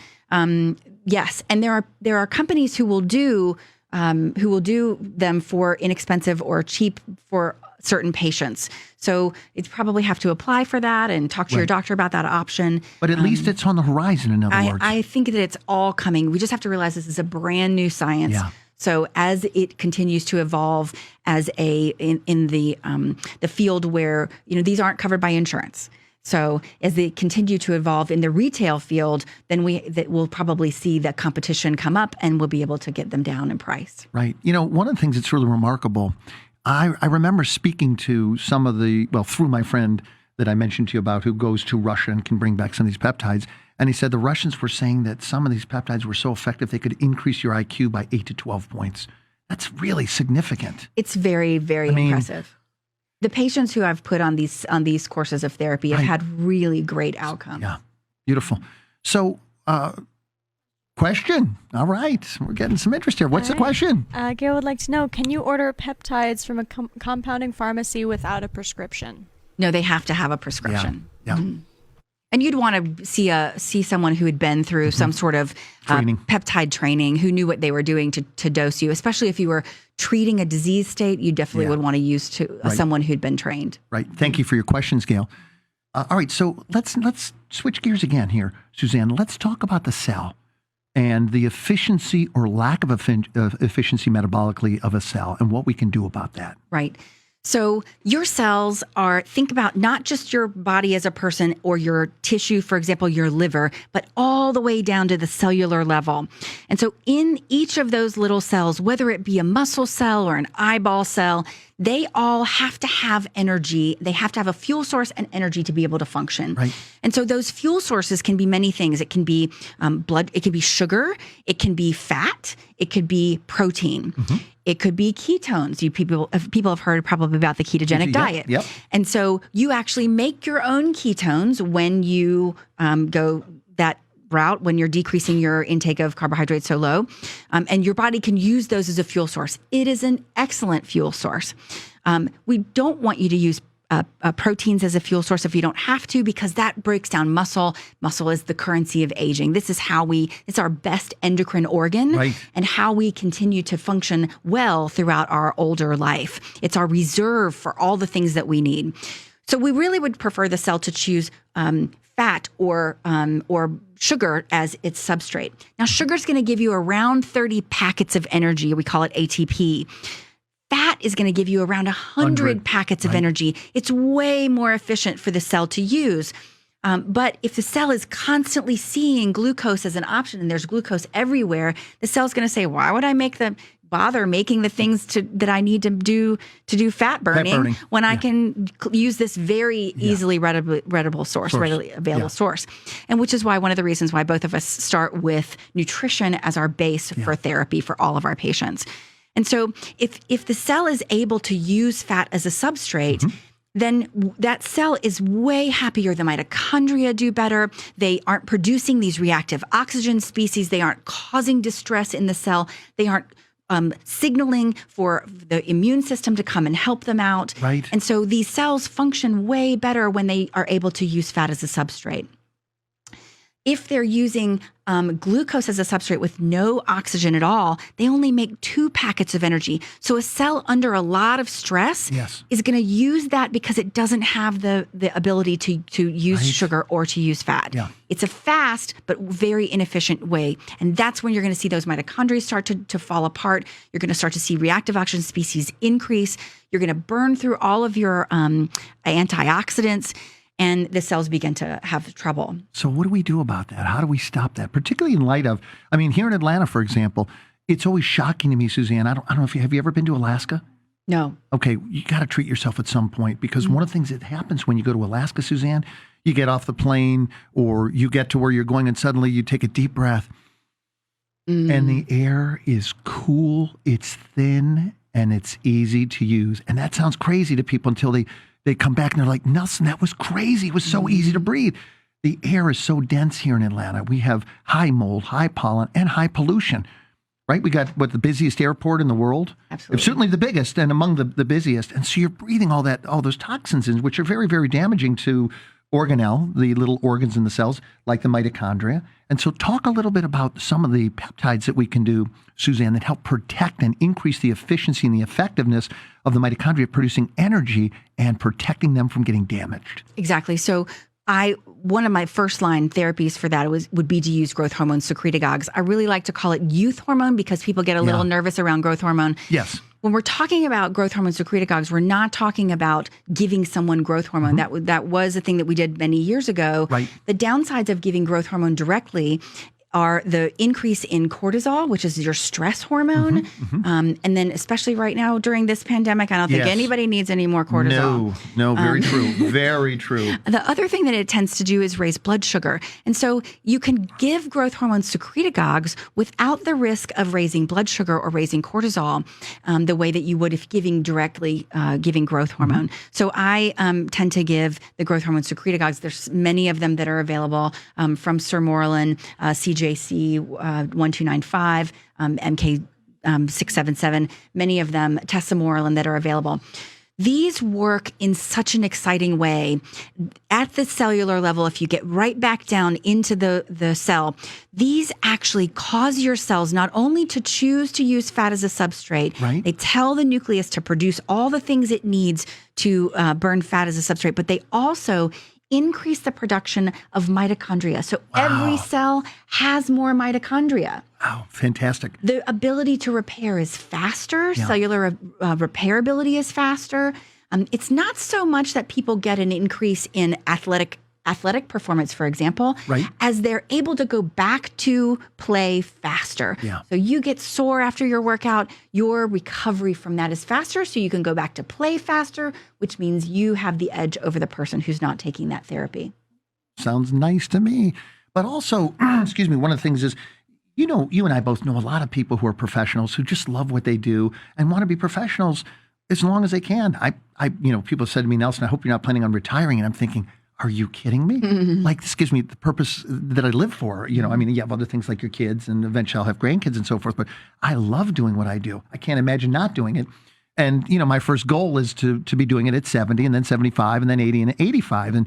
yes. And there are companies who will do them for inexpensive or cheap for certain patients. So it's probably have to apply for that and talk to your doctor about that option. But at least it's on the horizon, in other words. I think that it's all coming. We just have to realize this is a brand new science. Yeah. So as it continues to evolve in the field where, these aren't covered by insurance. So as they continue to evolve in the retail field, then we'll probably see that competition come up and we'll be able to get them down in price. Right. One of the things that's really remarkable, I remember speaking to some of through my friend that I mentioned to you about who goes to Russia and can bring back some of these peptides. And he said the Russians were saying that some of these peptides were so effective they could increase your IQ by 8 to 12 points. That's really significant. It's very, very impressive. The patients who I've put on these courses of therapy have had really great outcomes. Yeah, beautiful. So, question. All right, we're getting some interest here. What's the question? Gail would like to know, can you order peptides from a compounding pharmacy without a prescription? No, they have to have a prescription. Yeah. Mm-hmm. And you'd want to see someone who had been through some sort of Training. peptide training, who knew what they were doing to dose you. Especially if you were treating a disease state, you definitely would want to use someone who'd been trained. Right. Thank you for your questions, Gail. All right, so let's switch gears again here, Suzanne. Let's talk about the cell and the efficiency or lack of efficiency metabolically of a cell and what we can do about that. Right. So your cells think about not just your body as a person or your tissue, for example, your liver, but all the way down to the cellular level. And so in each of those little cells, whether it be a muscle cell or an eyeball cell, they all have to have energy. They have to have a fuel source and energy to be able to function. Right. And so those fuel sources can be many things. It can be blood, it can be sugar, it can be fat, it could be protein. It could be ketones. People have heard probably about the ketogenic diet. Yep. And so you actually make your own ketones when you go that route, when you're decreasing your intake of carbohydrates so low, and your body can use those as a fuel source. It is an excellent fuel source. We don't want you to use proteins as a fuel source if you don't have to, because that breaks down muscle. Muscle is the currency of aging. This is it's our best endocrine organ, Right. and how we continue to function well throughout our older life. It's our reserve for all the things that we need. So we really would prefer the cell to choose fat or sugar as its substrate. Now, sugar is going to give you around 30 packets of energy. We call it ATP. Fat is going to give you around 100 packets of energy. It's way more efficient for the cell to use. But if the cell is constantly seeing glucose as an option, and there's glucose everywhere, the cell's going to say, why would I bother making the things that I need to do fat burning when I can use this very easily readily available source. And which is why one of the reasons why both of us start with nutrition as our base for therapy for all of our patients. And so if the cell is able to use fat as a substrate, then that cell is way happier. The mitochondria do better. They aren't producing these reactive oxygen species. They aren't causing distress in the cell. They aren't signaling for the immune system to come and help them out. Right. And so these cells function way better when they are able to use fat as a substrate. If they're using glucose as a substrate with no oxygen at all, they only make 2 packets of energy. So a cell under a lot of stress is going to use that because it doesn't have the ability to use sugar or to use fat. Yeah. It's a fast but very inefficient way. And that's when you're going to see those mitochondria start to fall apart. You're going to start to see reactive oxygen species increase. You're going to burn through all of your antioxidants, and the cells begin to have trouble. So what do we do about that? How do we stop that? Particularly in light of, here in Atlanta, for example, it's always shocking to me, Suzanne. I don't know if have you ever been to Alaska? No. Okay, you got to treat yourself at some point, because one of the things that happens when you go to Alaska, Suzanne, you get off the plane or you get to where you're going and suddenly you take a deep breath and the air is cool, it's thin, and it's easy to use. And that sounds crazy to people until they come back and they're like, Nelson, that was crazy. It was so easy to breathe. The air is so dense here in Atlanta. We have high mold, high pollen, and high pollution, right? We got the busiest airport in the world. Absolutely. Certainly the biggest and among the busiest. And so you're breathing all those toxins in, which are very, very damaging to organelle, the little organs in the cells, like the mitochondria. And so talk a little bit about some of the peptides that we can do, Suzanne, that help protect and increase the efficiency and the effectiveness of the mitochondria producing energy and protecting them from getting damaged. Exactly. So one of my first line therapies for that would be to use growth hormone secretagogues. I really like to call it youth hormone because people get a little nervous around growth hormone. Yes. When we're talking about growth hormone secretagogues, we're not talking about giving someone growth hormone. That was a thing that we did many years ago. Right. The downsides of giving growth hormone directly are the increase in cortisol, which is your stress hormone. And then especially right now during this pandemic, I don't think anybody needs any more cortisol. No, very true. Very true. The other thing that it tends to do is raise blood sugar. And so you can give growth hormone secretagogues without the risk of raising blood sugar or raising cortisol the way that you would if giving directly giving growth hormone. So I tend to give the growth hormone secretagogues. There's many of them that are available from Sermorelin, CJC 1295, MK 677, many of them, Tesamorelin, that are available. These work in such an exciting way. At the cellular level, if you get right back down into the cell, these actually cause your cells not only to choose to use fat as a substrate, Right. they tell the nucleus to produce all the things it needs to burn fat as a substrate, but they also increase the production of mitochondria. So every cell has more mitochondria. Wow, fantastic. The ability to repair is faster. Yeah. Cellular repairability is faster. It's not so much that people get an increase in athletic performance, for example, Right. as they're able to go back to play faster. Yeah. So you get sore after your workout, your recovery from that is faster, so you can go back to play faster, which means you have the edge over the person who's not taking that therapy. Sounds nice to me. But also, excuse me, one of the things is, you know, you and I both know a lot of people who are professionals who just love what they do and want to be professionals as long as they can. People said to me, Nelson, I hope you're not planning on retiring. And I'm thinking, are you kidding me? Like, this gives me the purpose that I live for. You know, I mean, you have other things like your kids, and eventually I'll have grandkids and so forth, but I love doing what I do. I can't imagine not doing it. And, you know, my first goal is to be doing it at 70 and then 75 and then 80 and 85. And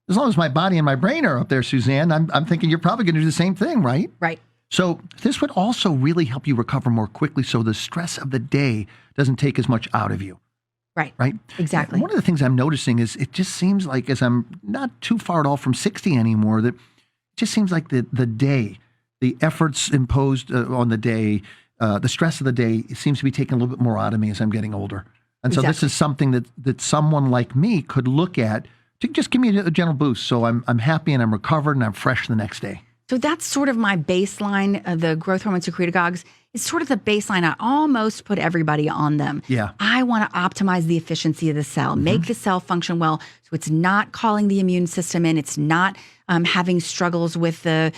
as long as my body and my brain are up there, Suzanne, I'm thinking you're probably going to do the same thing, right? Right. So this would also really help you recover more quickly, so the stress of the day doesn't take as much out of you. Right? Exactly. And one of the things I'm noticing is it just seems like, as I'm not too far at all from 60 anymore, that it just seems like the day, the efforts imposed on the day, the stress of the day seems to be taking a little bit more out of me as I'm getting older. And so this is something that someone like me could look at to just give me a gentle boost. So I'm happy and I'm recovered and I'm fresh the next day. So that's sort of my baseline. The growth hormone secretagogues is sort of the baseline. I almost put everybody on them. Yeah. I want to optimize the efficiency of the cell, make the cell function well, so it's not calling the immune system in. It's not having struggles with the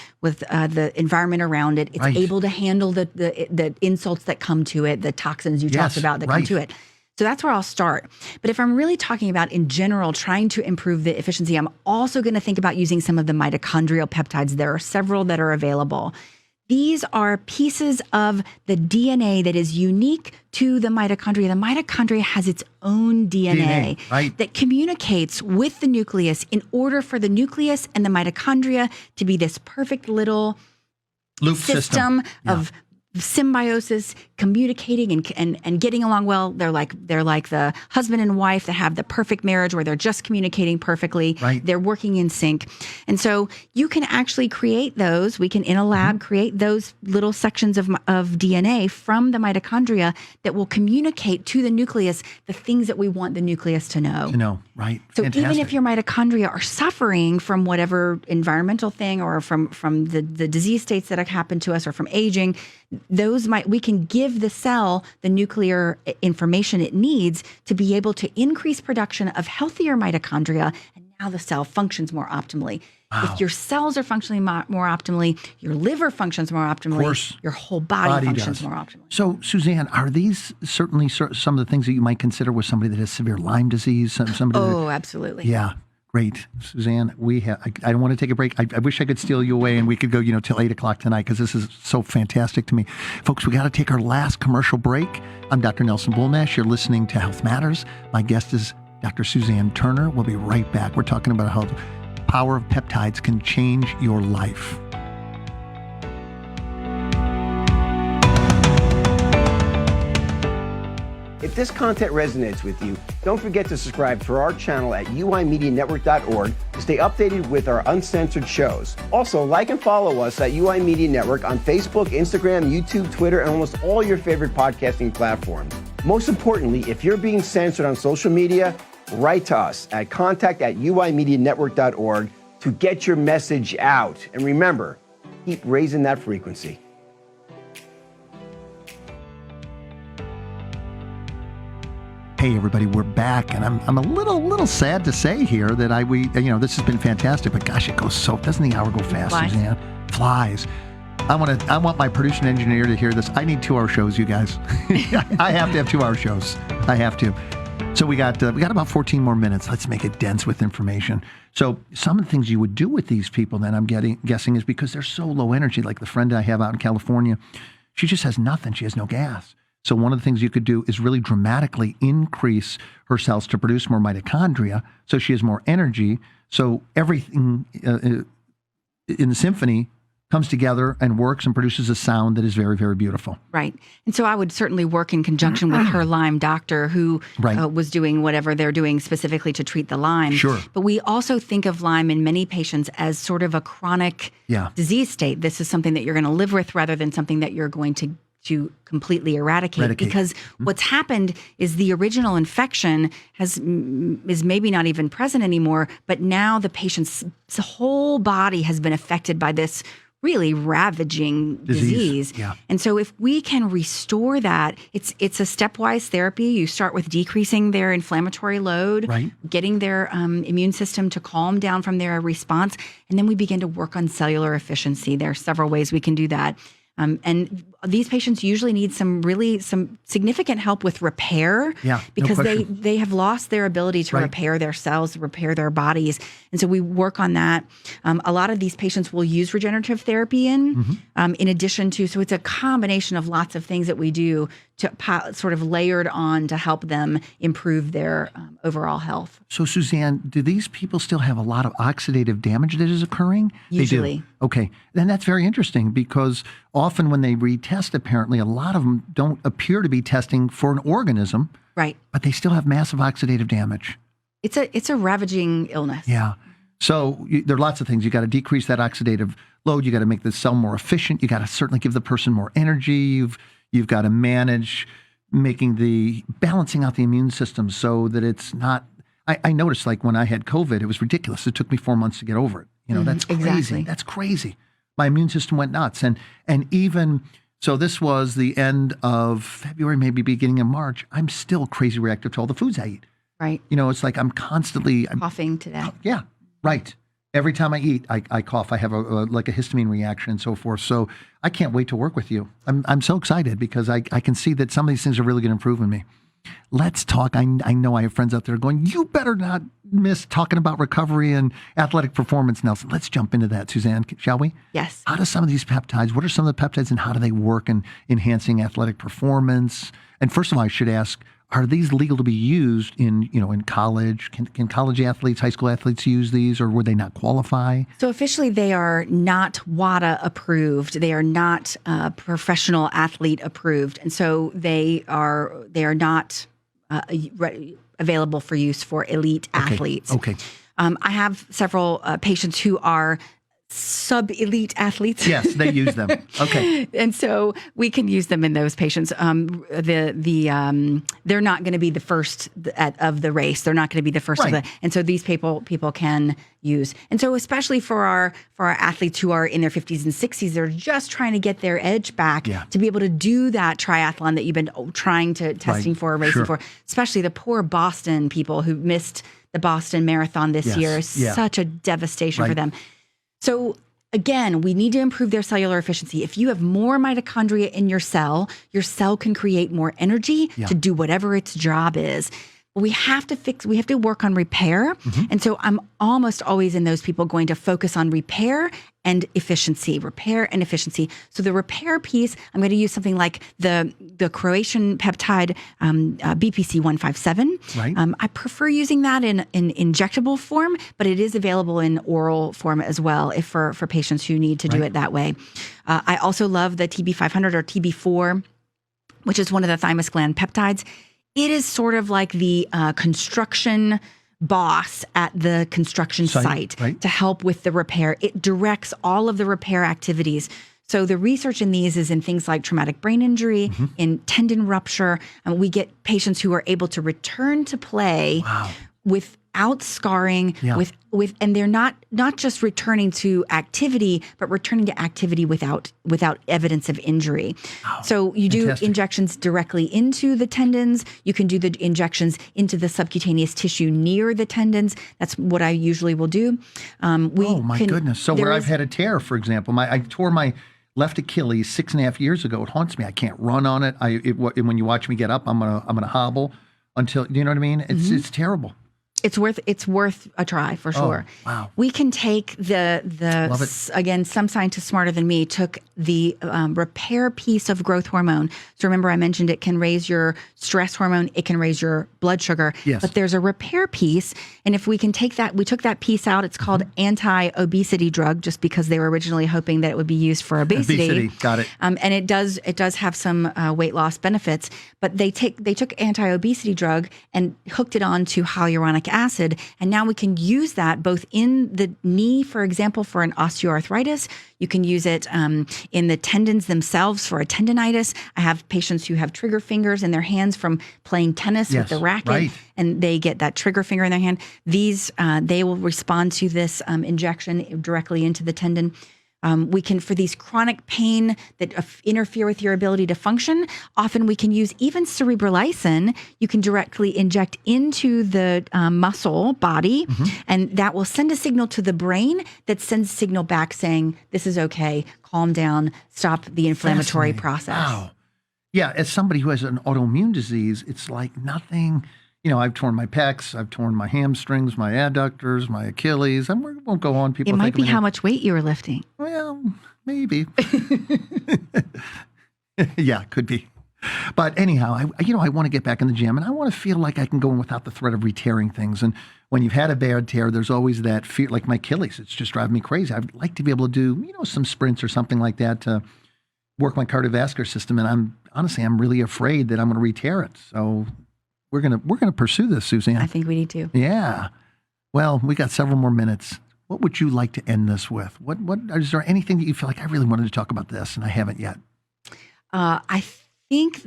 environment around it. It's Right. able to handle the insults that come to it, the toxins you Yes, talked about that come right. to it. So that's where I'll start. But if I'm really talking about in general trying to improve the efficiency, I'm also going to think about using some of the mitochondrial peptides. There are several that are available. These are pieces of the DNA that is unique to the mitochondria. The mitochondria has its own DNA, right. that communicates with the nucleus in order for the nucleus and the mitochondria to be this perfect little Loop system Yeah. of symbiosis, communicating and getting along well. They're like the husband and wife that have the perfect marriage where they're just communicating perfectly. Right. They're working in sync. And so you can actually create those. We can, in a lab, create those little sections of DNA from the mitochondria that will communicate to the nucleus the things that we want the nucleus to know. To know, right? So Fantastic. even if your mitochondria are suffering from whatever environmental thing or from the disease states that have happened to us or from aging, we can give the cell the nuclear information it needs to be able to increase production of healthier mitochondria, and now the cell functions more optimally. Wow. If your cells are functioning more optimally, your liver functions more optimally, course. your whole body functions does. more optimally. So, Suzanne, are these certainly some of the things that you might consider with somebody that has severe Lyme disease? Somebody Oh, absolutely. Yeah, great. Suzanne, I don't want to take a break. I wish I could steal you away and we could go, till 8 o'clock tonight, because this is so fantastic to me. Folks, we got to take our last commercial break. I'm Dr. Nelson Bulmash. You're listening to Health Matters. My guest is Dr. Suzanne Turner. We'll be right back. We're talking about how the power of peptides can change your life. If this content resonates with you, don't forget to subscribe to our channel at uimedianetwork.org to stay updated with our uncensored shows. Also, like and follow us at UI Media Network on Facebook, Instagram, YouTube, Twitter, and almost all your favorite podcasting platforms. Most importantly, if you're being censored on social media, write to us at contact@uimedianetwork.org to get your message out. And remember, keep raising that frequency. Hey everybody, we're back, and I'm a little sad to say here that this has been fantastic, but gosh, doesn't the hour go fast, Flies. Suzanne? Flies. I want my producer and engineer to hear this. I need 2-hour shows, you guys. I have to have 2-hour shows. I have to. So we got about 14 more minutes. Let's make it dense with information. So some of the things you would do with these people, then I'm guessing, is because they're so low energy. Like the friend I have out in California, she just has nothing. She has no gas. So one of the things you could do is really dramatically increase her cells to produce more mitochondria, so she has more energy. So everything in the symphony comes together and works and produces a sound that is very, very beautiful. Right. And so I would certainly work in conjunction with her Lyme doctor who was doing whatever they're doing specifically to treat the Lyme. Sure. But we also think of Lyme in many patients as sort of a chronic disease state. This is something that you're going to live with rather than something that you're going to completely eradicate. Because what's happened is the original infection is maybe not even present anymore, but now the patient's whole body has been affected by this really ravaging disease. Yeah. And so if we can restore that, it's a stepwise therapy. You start with decreasing their inflammatory load, getting their immune system to calm down from their response, and then we begin to work on cellular efficiency. There are several ways we can do that. And these patients usually need some significant help with repair because they have lost their ability to repair their cells, repair their bodies. And so we work on that. A lot of these patients will use regenerative therapy in addition to, so it's a combination of lots of things that we do to sort of layered on to help them improve their overall health. So Suzanne, do these people still have a lot of oxidative damage that is occurring? Usually. They do. Okay. Then that's very interesting because often when they retest, apparently a lot of them don't appear to be testing for an organism. Right. But they still have massive oxidative damage. It's a ravaging illness. Yeah. So there are lots of things. You got to decrease that oxidative load. You got to make the cell more efficient. You got to certainly give the person more energy. You've got to manage balancing out the immune system so that it's not. I noticed, like when I had COVID, it was ridiculous. It took me 4 months to get over it. That's crazy. Exactly. That's crazy. My immune system went nuts. And even so, this was the end of February, maybe beginning of March. I'm still crazy reactive to all the foods I eat. Right. It's like I'm constantly coughing to that. Yeah. Right. Every time I eat, I cough. I have a histamine reaction and so forth. So I can't wait to work with you. I'm so excited because I can see that some of these things are really going to improve in me. Let's talk. I know I have friends out there going, you better not miss talking about recovery and athletic performance, Nelson. Let's jump into that, Suzanne, shall we? Yes. How do some of these peptides, what are some of the peptides and how do they work in enhancing athletic performance? And first of all, I should ask, are these legal to be used in college? Can college athletes, high school athletes use these, or would they not qualify? So officially, they are not WADA approved. They are not professional athlete approved, and so they are not available for use for elite athletes. Okay. I have several patients who are sub-elite athletes. Yes, they use them. Okay. And so we can use them in those patients. They're not going to be the first of the race. They're not going to be the first of and so these people people use. And so especially for our athletes who are in their 50s and 60s, they're just trying to get their edge back to be able to do that triathlon that you've been testing for, racing for, especially the poor Boston people who missed the Boston Marathon this year. Is such a devastation for them. So again, we need to improve their cellular efficiency. If you have more mitochondria in your cell can create more energy to do whatever its job is. We have to work on repair. And so I'm almost always in those people going to focus on repair and efficiency. So the repair piece, I'm going to use something like the Croatian peptide BPC 157. Right. I prefer using that in injectable form, but it is available in oral form as well for patients who need to do it that way. I also love the TB500 or TB4, which is one of the thymus gland peptides. It is sort of like the construction boss at the construction site to help with the repair. It directs all of the repair activities. So the research in these is in things like traumatic brain injury, in tendon rupture. And we get patients who are able to return to play without scarring, and they're not just returning to activity, but returning to activity without evidence of injury. Wow. So you do injections directly into the tendons. You can do the injections into the subcutaneous tissue near the tendons. That's what I usually will do. Goodness. So where I've had a tear, for example, I tore my left Achilles 6.5 years ago. It haunts me. I can't run on it. When you watch me get up, I'm gonna hobble until, you know what I mean? It's terrible. It's worth a try for sure. Oh, wow. We can take Love it. again, some scientists smarter than me took the repair piece of growth hormone. So remember I mentioned it can raise your stress hormone, it can raise your blood sugar, Yes. but there's a repair piece. And if we can take that, we took that piece out, it's called anti-obesity drug, just because they were originally hoping that it would be used for obesity. Got it. And it does have some weight loss benefits, but they took anti-obesity drug and hooked it on to hyaluronic acid, and now we can use that both in the knee, for example, for an osteoarthritis. You can use it in the tendons themselves for a tendonitis. I have patients who have trigger fingers in their hands from playing tennis with Yes, the racket, right. and they get that trigger finger in their hand. These they will respond to this injection directly into the tendon. We can, for these chronic pain that interfere with your ability to function, often we can use even cerebrolysin. You can directly inject into the muscle body, and that will send a signal to the brain that sends a signal back saying, this is okay, calm down, stop the inflammatory Fascinating. process. Wow. Yeah, as somebody who has an autoimmune disease, it's like nothing. I've torn my pecs, I've torn my hamstrings, my adductors, my Achilles. We won't go on. People It might think be of me- how much weight you were lifting. Well, maybe. Yeah, could be. But anyhow, I want to get back in the gym, and I want to feel like I can go in without the threat of re-tearing things. And when you've had a bad tear, there's always that fear, like my Achilles. It's just driving me crazy. I'd like to be able to do, some sprints or something like that to work my cardiovascular system. And I'm really afraid that I'm going to re-tear it. So we're gonna pursue this, Suzanne. I think we need to. Yeah. Well, we got several more minutes. What would you like to end this with? What is there anything that you feel like I really wanted to talk about this and I haven't yet? I think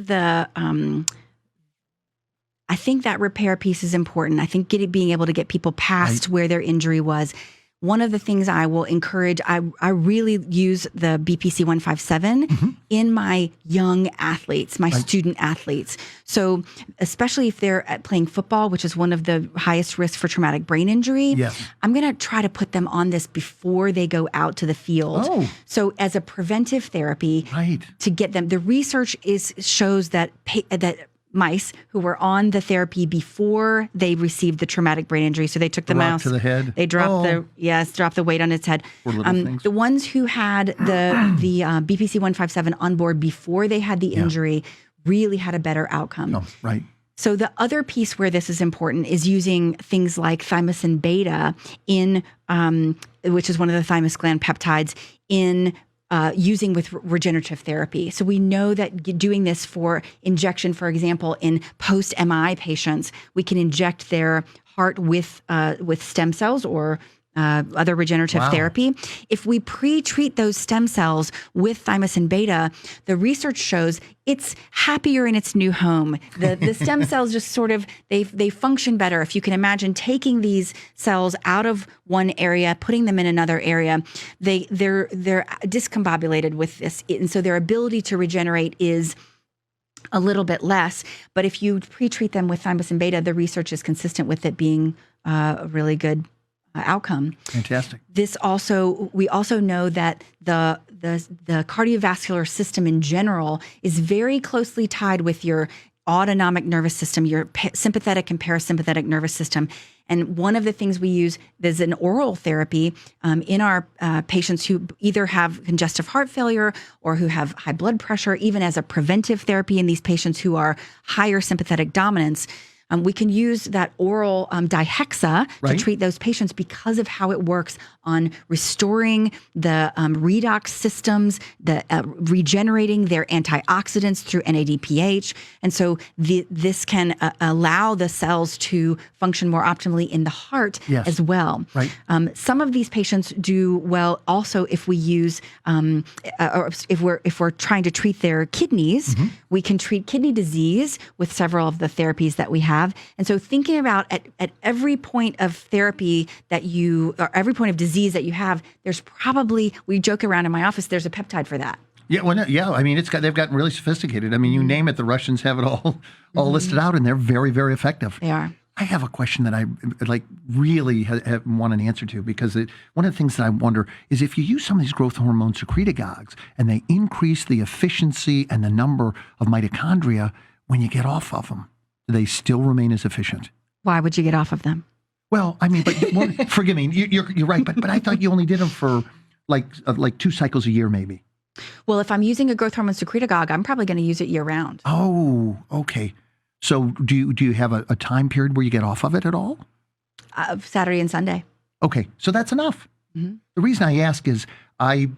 I think that repair piece is important. I think being able to get people past where their injury was. One of the things I will encourage, I really use the BPC 157 in my young athletes, my student athletes. So especially if they're playing football, which is one of the highest risks for traumatic brain injury, Yes. I'm going to try to put them on this before they go out to the field. Oh. So as a preventive therapy, Right. to get them, the research shows that mice who were on the therapy before they received the traumatic brain injury. So they took the Rock mouse to the head. They dropped Oh. dropped the weight on its head. Poor little things. The ones who had the BPC 157 on board before they had the injury really had a better outcome. Oh, right. So the other piece where this is important is using things like thymus and beta in, which is one of the thymus gland peptides, in using with regenerative therapy. So we know that doing this for injection, for example, in post-MI patients, we can inject their heart with stem cells or other regenerative therapy. If we pre-treat those stem cells with thymus and beta, the research shows it's happier in its new home. The stem cells just sort of, they function better. If you can imagine taking these cells out of one area, putting them in another area, they're discombobulated with this. And so their ability to regenerate is a little bit less. But if you pre-treat them with thymus and beta, the research is consistent with it being a really good outcome. Fantastic. We also know that the cardiovascular system in general is very closely tied with your autonomic nervous system, your sympathetic and parasympathetic nervous system. And one of the things we use is an oral therapy in our patients who either have congestive heart failure or who have high blood pressure, even as a preventive therapy in these patients who are higher sympathetic dominance. We can use that oral dihexa to treat those patients because of how it works on restoring the redox systems, regenerating their antioxidants through NADPH. And so this can allow the cells to function more optimally in the heart as well. Right. Some of these patients do well also if we use, or if we're trying to treat their kidneys, we can treat kidney disease with several of the therapies that we have. And so thinking about at every point of therapy or every point of disease that you have, there's probably, we joke around in my office, there's a peptide for that. Yeah, well, I mean, they've gotten really sophisticated. I mean, you name it, the Russians have it all listed out, and they're very, very effective. They are. I have a question that I really want an answer to, because one of the things that I wonder is if you use some of these growth hormone secretagogues and they increase the efficiency and the number of mitochondria, when you get off of them, do they still remain as efficient? Why would you get off of them? Well, I mean, but forgive me, you're right, but I thought you only did them for like 2 cycles a year, maybe. Well, if I'm using a growth hormone secretagogue, I'm probably going to use it year round. Oh, okay. So do you have a time period where you get off of it at all? Saturday and Sunday. Okay, so that's enough. Mm-hmm. The reason I ask is I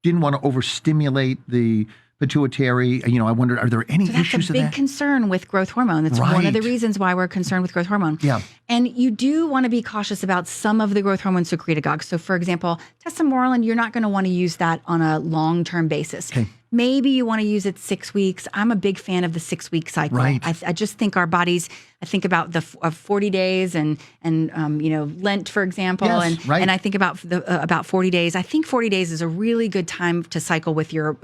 didn't want to overstimulate the pituitary. I wondered, are there any So that's issues a of big that? concern with growth hormone. That's one of the Right. reasons why we're concerned with growth hormone. Yeah. And you do want to be cautious about some of the growth hormone secretagogues. So, for example, tesamorelin, you're not going to want to use that on a long-term basis. Okay. Maybe you want to use it 6 weeks. I'm a big fan of the 6-week cycle. Right. I just think our bodies. I think about the 40 days and Lent, for example, Yes, right. and I think about about 40 days. I think 40 days is a really good time to cycle with your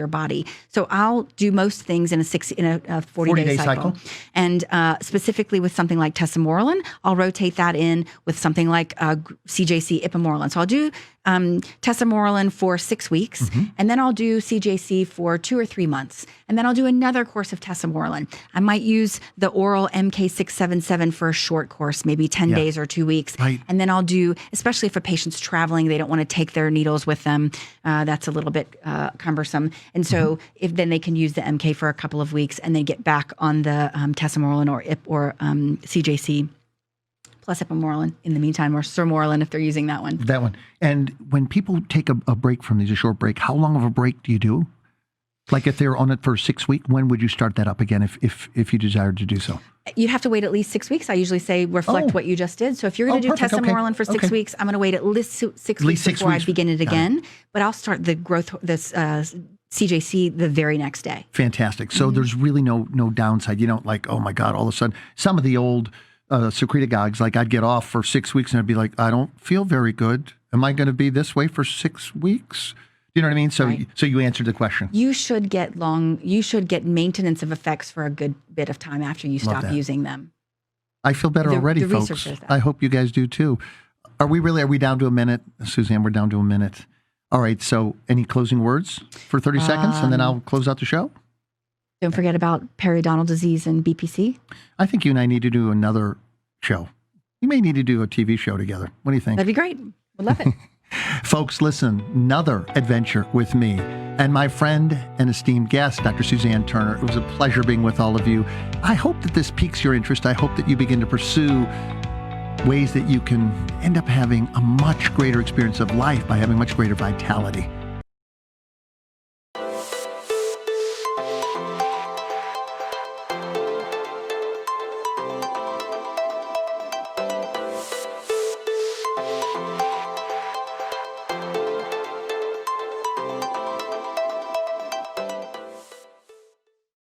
body. So I'll do most things in a 40-day cycle. And specifically with something like tesamorelin, I'll rotate that in with something like CJC ipamorelin. So I'll do tesamorelin for 6 weeks, and then I'll do CJC for 2 or 3 months, and then I'll do another course of tesamorelin. I might use the oral MK677 for a short course, maybe 10 days or 2 weeks, Right. and then I'll do, especially if a patient's traveling, they don't want to take their needles with them. That's a little bit cumbersome, and so if then they can use the MK for a couple of weeks, and then get back on the tesamorelin or CJC. Plus ipamorelin in the meantime, or sermorelin if they're using that one. That one. And when people take a break from these, a short break, how long of a break do you do? Like if they're on it for 6 weeks, when would you start that up again if you desired to do so? You'd have to wait at least 6 weeks. I usually say reflect what you just did. So if you're going to do perfect. Okay. tesamorelin for 6 weeks, I'm going to wait at least 6 weeks before I begin it again. But I'll start the CJC the very next day. Fantastic. So there's really no downside. You don't like, oh my God, all of a sudden, some of the old secretagogues, like I'd get off for 6 weeks and I'd be like, I don't feel very good. Am I going to be this way for 6 weeks? You know what I mean? So, Right. so you answered the question. You should get maintenance of effects for a good bit of time after you stop that. using them. I feel better already, the folks. research says that. I hope you guys do too. Are we down to a minute? Suzanne, we're down to a minute. All right. So any closing words for 30 seconds and then I'll close out the show? Don't forget about periodontal disease and BPC. I think you and I need to do another show. We may need to do a TV show together. What do you think? That'd be great. Would love it. Folks, listen, another adventure with me and my friend and esteemed guest, Dr. Suzanne Turner. It was a pleasure being with all of you. I hope that this piques your interest. I hope that you begin to pursue ways that you can end up having a much greater experience of life by having much greater vitality.